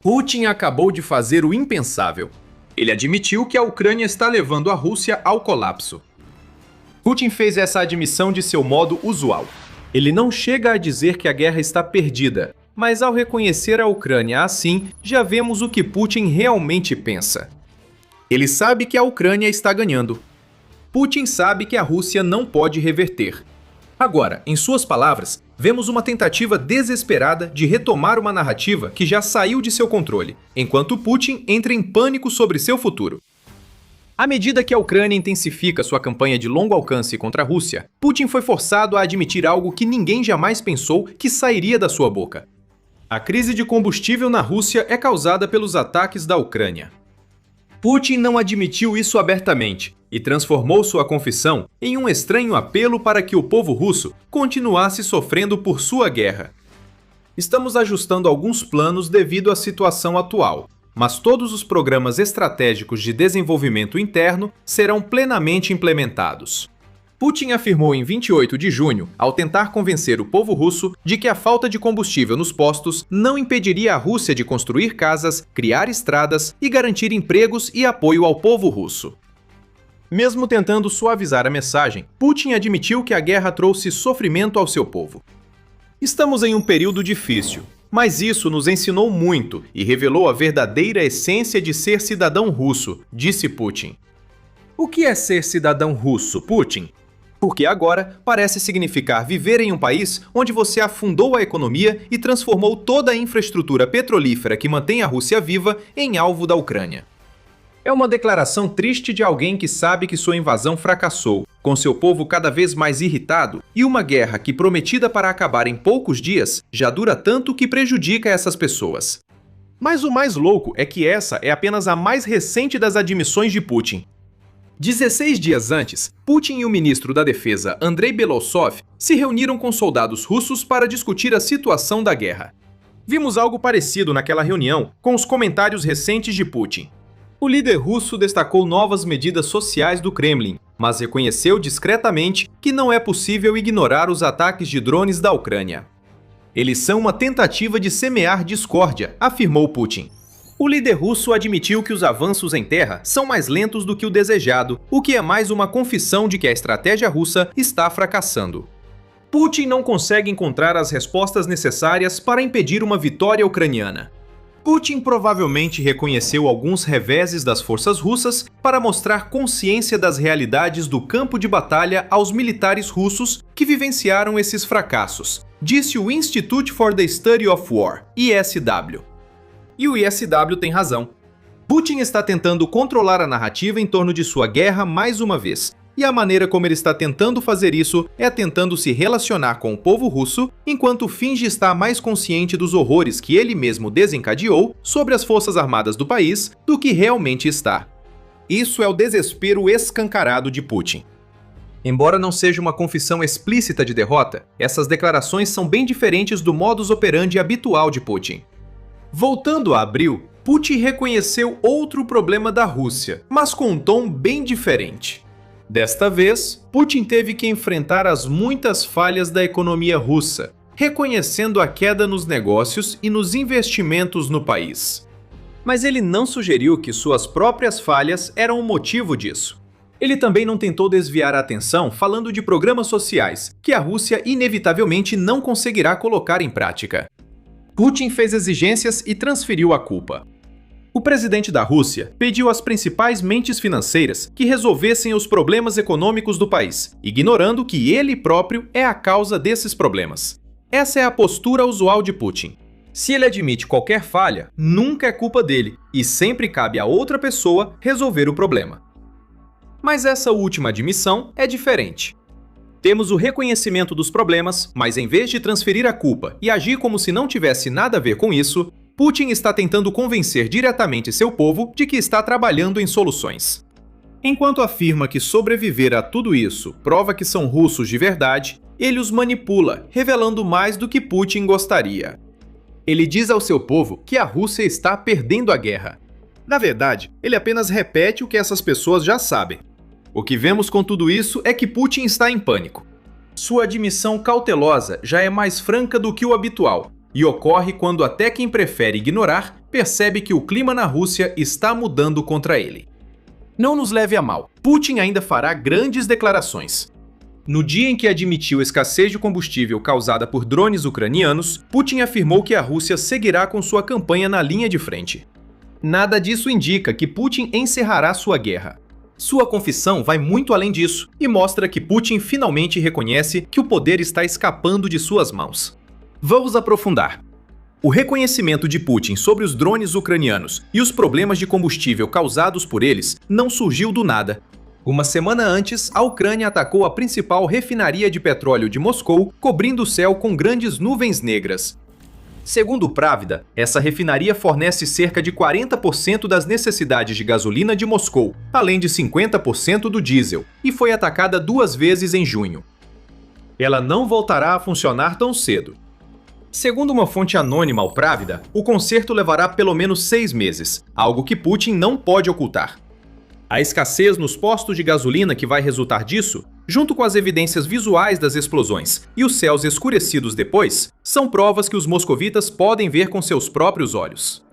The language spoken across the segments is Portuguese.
Putin acabou de fazer o impensável. Ele admitiu que a Ucrânia está levando a Rússia ao colapso. Putin fez essa admissão de seu modo usual. Ele não chega a dizer que a guerra está perdida, mas ao reconhecer a Ucrânia assim, já vemos o que Putin realmente pensa. Ele sabe que a Ucrânia está ganhando. Putin sabe que a Rússia não pode reverter. Agora, em suas palavras, vemos uma tentativa desesperada de retomar uma narrativa que já saiu de seu controle, enquanto Putin entra em pânico sobre seu futuro. À medida que a Ucrânia intensifica sua campanha de longo alcance contra a Rússia, Putin foi forçado a admitir algo que ninguém jamais pensou que sairia da sua boca. A crise de combustível na Rússia é causada pelos ataques da Ucrânia. Putin não admitiu isso abertamente e transformou sua confissão em um estranho apelo para que o povo russo continuasse sofrendo por sua guerra. Estamos ajustando alguns planos devido à situação atual, mas todos os programas estratégicos de desenvolvimento interno serão plenamente implementados. Putin afirmou em 28 de junho, ao tentar convencer o povo russo de que a falta de combustível nos postos não impediria a Rússia de construir casas, criar estradas e garantir empregos e apoio ao povo russo. Mesmo tentando suavizar a mensagem, Putin admitiu que a guerra trouxe sofrimento ao seu povo. Estamos em um período difícil, mas isso nos ensinou muito e revelou a verdadeira essência de ser cidadão russo, disse Putin. O que é ser cidadão russo, Putin? Porque agora parece significar viver em um país onde você afundou a economia e transformou toda a infraestrutura petrolífera que mantém a Rússia viva em alvo da Ucrânia. É uma declaração triste de alguém que sabe que sua invasão fracassou, com seu povo cada vez mais irritado e uma guerra que, prometida para acabar em poucos dias, já dura tanto que prejudica essas pessoas. Mas o mais louco é que essa é apenas a mais recente das admissões de Putin. 16 dias antes, Putin e o ministro da Defesa, Andrei Belousov, se reuniram com soldados russos para discutir a situação da guerra. Vimos algo parecido naquela reunião com os comentários recentes de Putin. O líder russo destacou novas medidas sociais do Kremlin, mas reconheceu discretamente que não é possível ignorar os ataques de drones da Ucrânia. Eles são uma tentativa de semear discórdia, afirmou Putin. O líder russo admitiu que os avanços em terra são mais lentos do que o desejado, o que é mais uma confissão de que a estratégia russa está fracassando. Putin não consegue encontrar as respostas necessárias para impedir uma vitória ucraniana. Putin provavelmente reconheceu alguns reveses das forças russas para mostrar consciência das realidades do campo de batalha aos militares russos que vivenciaram esses fracassos, disse o Institute for the Study of War, ISW. E o ISW tem razão. Putin está tentando controlar a narrativa em torno de sua guerra mais uma vez, e a maneira como ele está tentando fazer isso é tentando se relacionar com o povo russo, enquanto finge estar mais consciente dos horrores que ele mesmo desencadeou sobre as forças armadas do país do que realmente está. Isso é o desespero escancarado de Putin. Embora não seja uma confissão explícita de derrota, essas declarações são bem diferentes do modus operandi habitual de Putin. Voltando a abril, Putin reconheceu outro problema da Rússia, mas com um tom bem diferente. Desta vez, Putin teve que enfrentar as muitas falhas da economia russa, reconhecendo a queda nos negócios e nos investimentos no país. Mas ele não sugeriu que suas próprias falhas eram o motivo disso. Ele também não tentou desviar a atenção falando de programas sociais, que a Rússia inevitavelmente não conseguirá colocar em prática. Putin fez exigências e transferiu a culpa. O presidente da Rússia pediu às principais mentes financeiras que resolvessem os problemas econômicos do país, ignorando que ele próprio é a causa desses problemas. Essa é a postura usual de Putin. Se ele admite qualquer falha, nunca é culpa dele e sempre cabe a outra pessoa resolver o problema. Mas essa última admissão é diferente. Temos o reconhecimento dos problemas, mas em vez de transferir a culpa e agir como se não tivesse nada a ver com isso, Putin está tentando convencer diretamente seu povo de que está trabalhando em soluções. Enquanto afirma que sobreviver a tudo isso prova que são russos de verdade, ele os manipula, revelando mais do que Putin gostaria. Ele diz ao seu povo que a Rússia está perdendo a guerra. Na verdade, ele apenas repete o que essas pessoas já sabem. O que vemos com tudo isso é que Putin está em pânico. Sua admissão cautelosa já é mais franca do que o habitual, e ocorre quando até quem prefere ignorar percebe que o clima na Rússia está mudando contra ele. Não nos leve a mal, Putin ainda fará grandes declarações. No dia em que admitiu escassez de combustível causada por drones ucranianos, Putin afirmou que a Rússia seguirá com sua campanha na linha de frente. Nada disso indica que Putin encerrará sua guerra. Sua confissão vai muito além disso e mostra que Putin finalmente reconhece que o poder está escapando de suas mãos. Vamos aprofundar. O reconhecimento de Putin sobre os drones ucranianos e os problemas de combustível causados por eles não surgiu do nada. Uma semana antes, a Ucrânia atacou a principal refinaria de petróleo de Moscou, cobrindo o céu com grandes nuvens negras. Segundo o Pravda, essa refinaria fornece cerca de 40% das necessidades de gasolina de Moscou, além de 50% do diesel, e foi atacada 2 vezes em junho. Ela não voltará a funcionar tão cedo. Segundo uma fonte anônima ao Pravda, o conserto levará pelo menos 6 meses, algo que Putin não pode ocultar. A escassez nos postos de gasolina que vai resultar disso, junto com as evidências visuais das explosões e os céus escurecidos depois, são provas que os moscovitas podem ver com seus próprios olhos.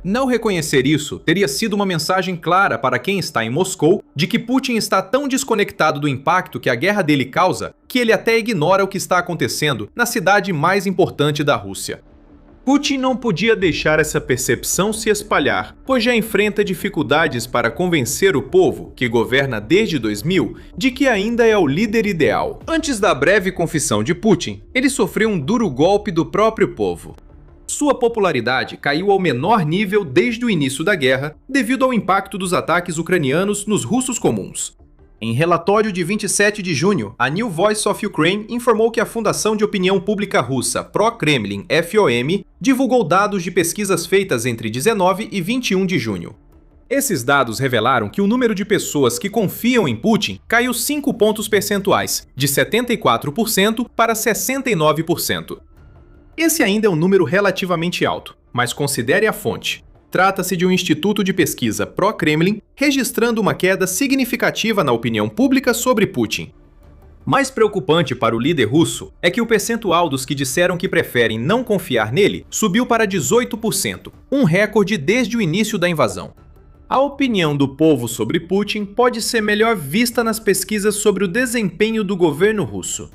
Não reconhecer isso teria sido uma mensagem clara para quem está em Moscou de que Putin está tão desconectado do impacto que a guerra dele causa que ele até ignora o que está acontecendo na cidade mais importante da Rússia. Putin não podia deixar essa percepção se espalhar, pois já enfrenta dificuldades para convencer o povo, que governa desde 2000, de que ainda é o líder ideal. Antes da breve confissão de Putin, ele sofreu um duro golpe do próprio povo. Sua popularidade caiu ao menor nível desde o início da guerra, devido ao impacto dos ataques ucranianos nos russos comuns. Em relatório de 27 de junho, a New Voice of Ukraine informou que a Fundação de Opinião Pública Russa Pro-Kremlin FOM divulgou dados de pesquisas feitas entre 19 e 21 de junho. Esses dados revelaram que o número de pessoas que confiam em Putin caiu 5 pontos percentuais, de 74% para 69%. Esse ainda é um número relativamente alto, mas considere a fonte. Trata-se de um instituto de pesquisa pró-Kremlin registrando uma queda significativa na opinião pública sobre Putin. Mais preocupante para o líder russo é que o percentual dos que disseram que preferem não confiar nele subiu para 18%, um recorde desde o início da invasão. A opinião do povo sobre Putin pode ser melhor vista nas pesquisas sobre o desempenho do governo russo.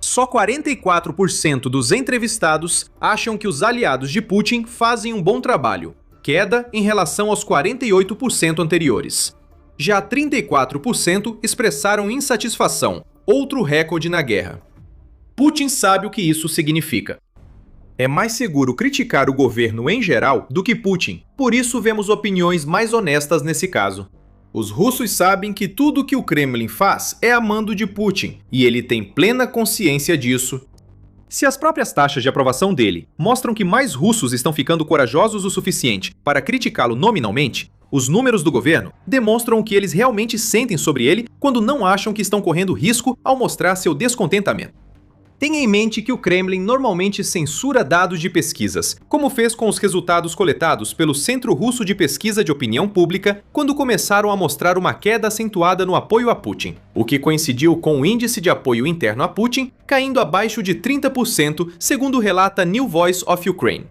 Só 44% dos entrevistados acham que os aliados de Putin fazem um bom trabalho, queda em relação aos 48% anteriores. Já 34% expressaram insatisfação, outro recorde na guerra. Putin sabe o que isso significa. É mais seguro criticar o governo em geral do que Putin, por isso vemos opiniões mais honestas nesse caso. Os russos sabem que tudo o que o Kremlin faz é a mando de Putin, e ele tem plena consciência disso. Se as próprias taxas de aprovação dele mostram que mais russos estão ficando corajosos o suficiente para criticá-lo nominalmente, os números do governo demonstram o que eles realmente sentem sobre ele quando não acham que estão correndo risco ao mostrar seu descontentamento. Tenha em mente que o Kremlin normalmente censura dados de pesquisas, como fez com os resultados coletados pelo Centro Russo de Pesquisa de Opinião Pública quando começaram a mostrar uma queda acentuada no apoio a Putin, o que coincidiu com o índice de apoio interno a Putin caindo abaixo de 30%, segundo relata New Voice of Ukraine.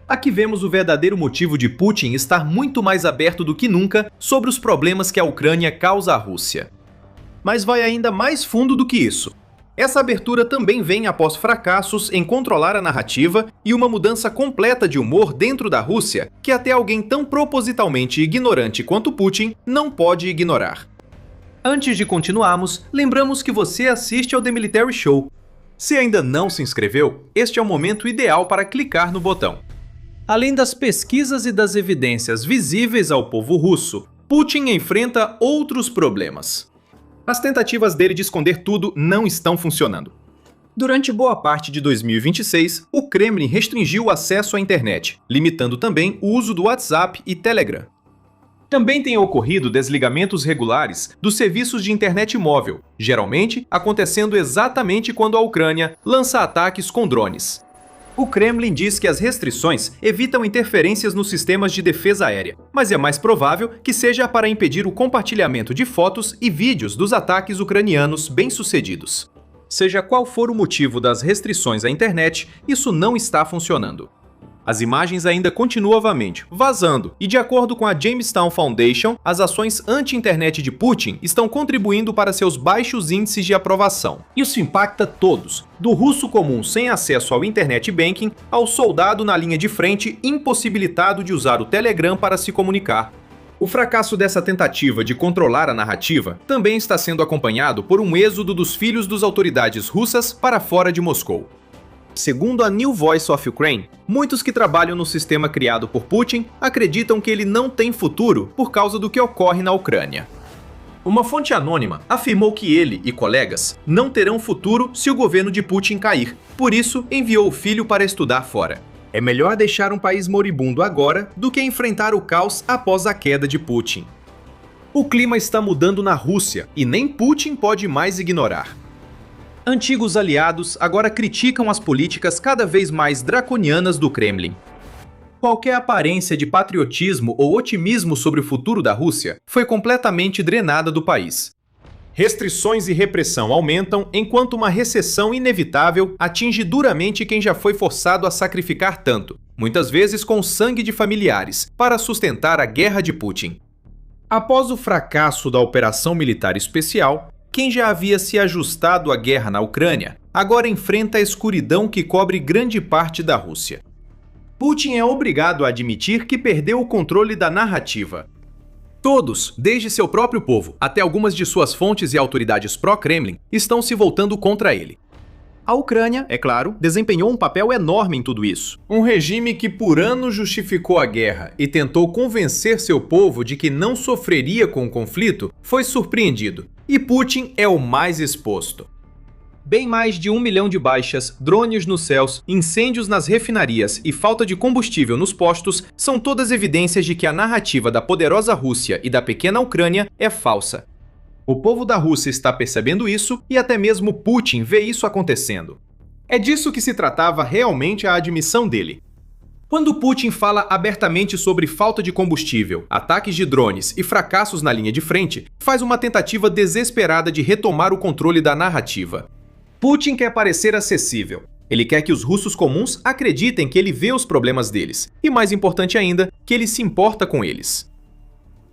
Aqui vemos o verdadeiro motivo de Putin estar muito mais aberto do que nunca sobre os problemas que a Ucrânia causa à Rússia. Mas vai ainda mais fundo do que isso. Essa abertura também vem após fracassos em controlar a narrativa e uma mudança completa de humor dentro da Rússia que até alguém tão propositalmente ignorante quanto Putin não pode ignorar. Antes de continuarmos, lembramos que você assiste ao The Military Show. Se ainda não se inscreveu, este é o momento ideal para clicar no botão. Além das pesquisas e das evidências visíveis ao povo russo, Putin enfrenta outros problemas. As tentativas dele de esconder tudo não estão funcionando. Durante boa parte de 2026, o Kremlin restringiu o acesso à internet, limitando também o uso do WhatsApp e Telegram. Também têm ocorrido desligamentos regulares dos serviços de internet móvel, geralmente acontecendo exatamente quando a Ucrânia lança ataques com drones. O Kremlin diz que as restrições evitam interferências nos sistemas de defesa aérea, mas é mais provável que seja para impedir o compartilhamento de fotos e vídeos dos ataques ucranianos bem-sucedidos. Seja qual for o motivo das restrições à internet, isso não está funcionando. As imagens ainda continuamente vazando e, de acordo com a Jamestown Foundation, as ações anti-internet de Putin estão contribuindo para seus baixos índices de aprovação. Isso impacta todos, do russo comum sem acesso ao internet banking ao soldado na linha de frente impossibilitado de usar o Telegram para se comunicar. O fracasso dessa tentativa de controlar a narrativa também está sendo acompanhado por um êxodo dos filhos das autoridades russas para fora de Moscou. Segundo a New Voice of Ukraine, muitos que trabalham no sistema criado por Putin acreditam que ele não tem futuro por causa do que ocorre na Ucrânia. Uma fonte anônima afirmou que ele e colegas não terão futuro se o governo de Putin cair, por isso enviou o filho para estudar fora. É melhor deixar um país moribundo agora do que enfrentar o caos após a queda de Putin. O clima está mudando na Rússia e nem Putin pode mais ignorar. Antigos aliados agora criticam as políticas cada vez mais draconianas do Kremlin. Qualquer aparência de patriotismo ou otimismo sobre o futuro da Rússia foi completamente drenada do país. Restrições e repressão aumentam enquanto uma recessão inevitável atinge duramente quem já foi forçado a sacrificar tanto, muitas vezes com sangue de familiares, para sustentar a guerra de Putin. Após o fracasso da operação militar especial, quem já havia se ajustado à guerra na Ucrânia, agora enfrenta a escuridão que cobre grande parte da Rússia. Putin é obrigado a admitir que perdeu o controle da narrativa. Todos, desde seu próprio povo até algumas de suas fontes e autoridades pró-Kremlin, estão se voltando contra ele. A Ucrânia, é claro, desempenhou um papel enorme em tudo isso. Um regime que por anos justificou a guerra e tentou convencer seu povo de que não sofreria com o conflito, foi surpreendido. E Putin é o mais exposto. Bem mais de 1 milhão de baixas, drones nos céus, incêndios nas refinarias e falta de combustível nos postos são todas evidências de que a narrativa da poderosa Rússia e da pequena Ucrânia é falsa. O povo da Rússia está percebendo isso e até mesmo Putin vê isso acontecendo. É disso que se tratava realmente a admissão dele. Quando Putin fala abertamente sobre falta de combustível, ataques de drones e fracassos na linha de frente, faz uma tentativa desesperada de retomar o controle da narrativa. Putin quer parecer acessível. Ele quer que os russos comuns acreditem que ele vê os problemas deles, e mais importante ainda, que ele se importa com eles.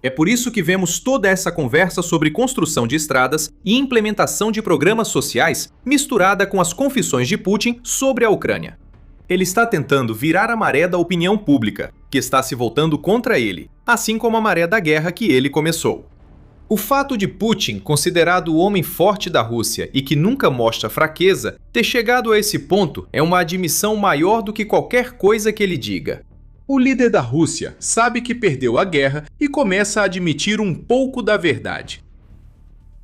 É por isso que vemos toda essa conversa sobre construção de estradas e implementação de programas sociais misturada com as confissões de Putin sobre a Ucrânia. Ele está tentando virar a maré da opinião pública, que está se voltando contra ele, assim como a maré da guerra que ele começou. O fato de Putin, considerado o homem forte da Rússia e que nunca mostra fraqueza, ter chegado a esse ponto é uma admissão maior do que qualquer coisa que ele diga. O líder da Rússia sabe que perdeu a guerra e começa a admitir um pouco da verdade.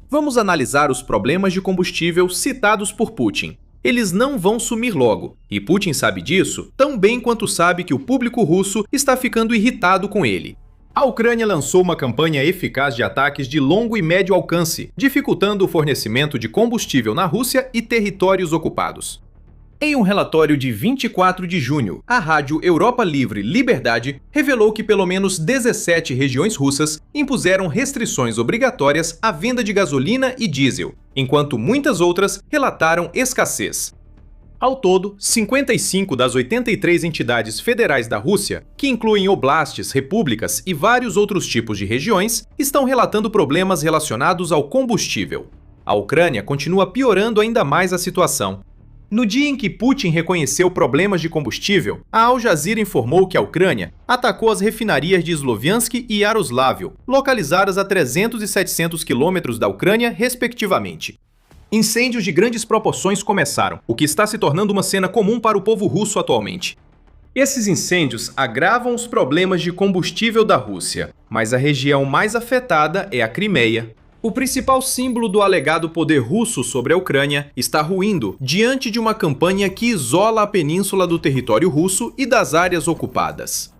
Vamos analisar os problemas de combustível citados por Putin. Eles não vão sumir logo, e Putin sabe disso tão bem quanto sabe que o público russo está ficando irritado com ele. A Ucrânia lançou uma campanha eficaz de ataques de longo e médio alcance, dificultando o fornecimento de combustível na Rússia e territórios ocupados. Em um relatório de 24 de junho, a rádio Europa Livre Liberdade revelou que pelo menos 17 regiões russas impuseram restrições obrigatórias à venda de gasolina e diesel, enquanto muitas outras relataram escassez. Ao todo, 55 das 83 entidades federais da Rússia, que incluem oblastes, repúblicas e vários outros tipos de regiões, estão relatando problemas relacionados ao combustível. A Ucrânia continua piorando ainda mais a situação. No dia em que Putin reconheceu problemas de combustível, a Al Jazeera informou que a Ucrânia atacou as refinarias de Sloviansk e Yaroslavl, localizadas a 300 e 700 quilômetros da Ucrânia, respectivamente. Incêndios de grandes proporções começaram, o que está se tornando uma cena comum para o povo russo atualmente. Esses incêndios agravam os problemas de combustível da Rússia, mas a região mais afetada é a Crimeia. O principal símbolo do alegado poder russo sobre a Ucrânia está ruindo diante de uma campanha que isola a península do território russo e das áreas ocupadas.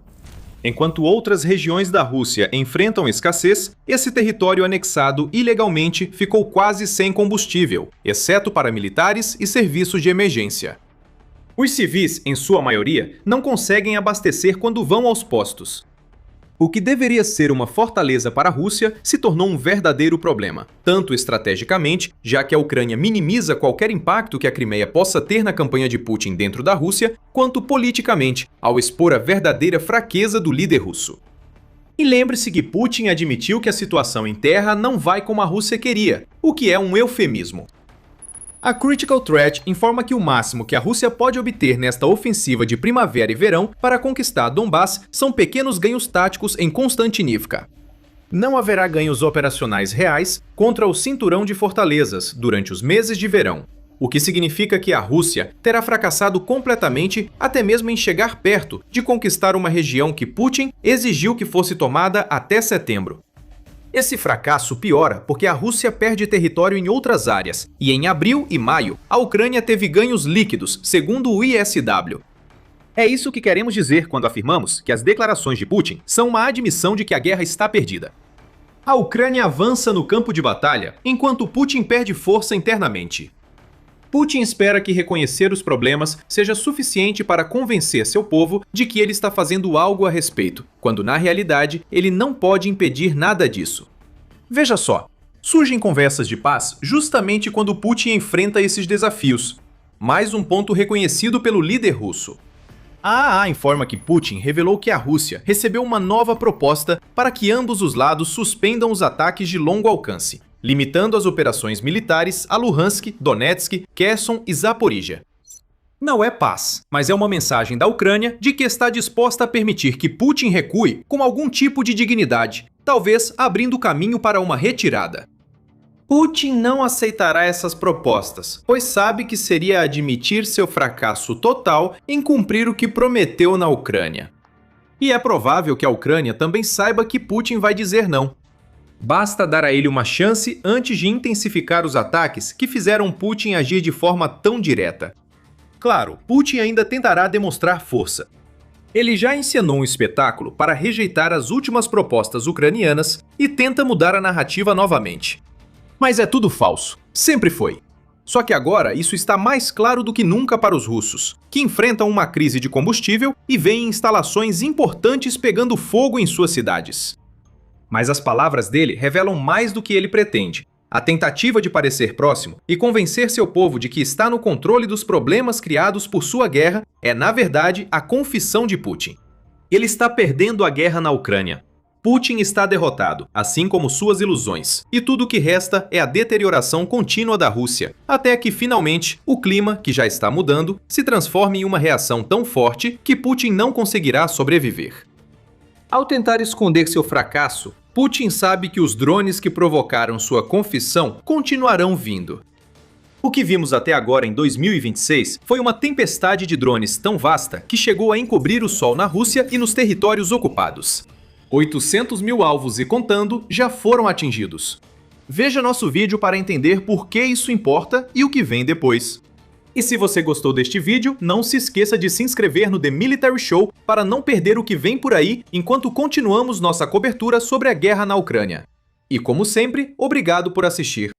Enquanto outras regiões da Rússia enfrentam escassez, esse território anexado ilegalmente ficou quase sem combustível, exceto para militares e serviços de emergência. Os civis, em sua maioria, não conseguem abastecer quando vão aos postos. O que deveria ser uma fortaleza para a Rússia se tornou um verdadeiro problema, tanto estrategicamente, já que a Ucrânia minimiza qualquer impacto que a Crimeia possa ter na campanha de Putin dentro da Rússia, quanto politicamente, ao expor a verdadeira fraqueza do líder russo. E lembre-se que Putin admitiu que a situação em terra não vai como a Rússia queria, o que é um eufemismo. A Critical Threat informa que o máximo que a Rússia pode obter nesta ofensiva de primavera e verão para conquistar Donbass são pequenos ganhos táticos em Konstantinivka. Não haverá ganhos operacionais reais contra o cinturão de fortalezas durante os meses de verão, o que significa que a Rússia terá fracassado completamente até mesmo em chegar perto de conquistar uma região que Putin exigiu que fosse tomada até setembro. Esse fracasso piora porque a Rússia perde território em outras áreas, e em abril e maio, a Ucrânia teve ganhos líquidos, segundo o ISW. É isso que queremos dizer quando afirmamos que as declarações de Putin são uma admissão de que a guerra está perdida. A Ucrânia avança no campo de batalha, enquanto Putin perde força internamente. Putin espera que reconhecer os problemas seja suficiente para convencer seu povo de que ele está fazendo algo a respeito, quando na realidade ele não pode impedir nada disso. Veja só, surgem conversas de paz justamente quando Putin enfrenta esses desafios. Mais um ponto reconhecido pelo líder russo. A AA informa que Putin revelou que a Rússia recebeu uma nova proposta para que ambos os lados suspendam os ataques de longo alcance, limitando as operações militares a Luhansk, Donetsk, Kherson e Zaporizhia. Não é paz, mas é uma mensagem da Ucrânia de que está disposta a permitir que Putin recue com algum tipo de dignidade, talvez abrindo caminho para uma retirada. Putin não aceitará essas propostas, pois sabe que seria admitir seu fracasso total em cumprir o que prometeu na Ucrânia. E é provável que a Ucrânia também saiba que Putin vai dizer não. Basta dar a ele uma chance antes de intensificar os ataques que fizeram Putin agir de forma tão direta. Claro, Putin ainda tentará demonstrar força. Ele já encenou um espetáculo para rejeitar as últimas propostas ucranianas e tenta mudar a narrativa novamente. Mas é tudo falso. Sempre foi. Só que agora isso está mais claro do que nunca para os russos, que enfrentam uma crise de combustível e veem instalações importantes pegando fogo em suas cidades. Mas as palavras dele revelam mais do que ele pretende. A tentativa de parecer próximo e convencer seu povo de que está no controle dos problemas criados por sua guerra é, na verdade, a confissão de Putin. Ele está perdendo a guerra na Ucrânia. Putin está derrotado, assim como suas ilusões, e tudo o que resta é a deterioração contínua da Rússia, até que, finalmente, o clima, que já está mudando, se transforme em uma reação tão forte que Putin não conseguirá sobreviver. Ao tentar esconder seu fracasso, Putin sabe que os drones que provocaram sua confissão continuarão vindo. O que vimos até agora em 2026 foi uma tempestade de drones tão vasta que chegou a encobrir o sol na Rússia e nos territórios ocupados. 800 mil alvos e contando já foram atingidos. Veja nosso vídeo para entender por que isso importa e o que vem depois. E se você gostou deste vídeo, não se esqueça de se inscrever no The Military Show para não perder o que vem por aí enquanto continuamos nossa cobertura sobre a guerra na Ucrânia. E como sempre, obrigado por assistir.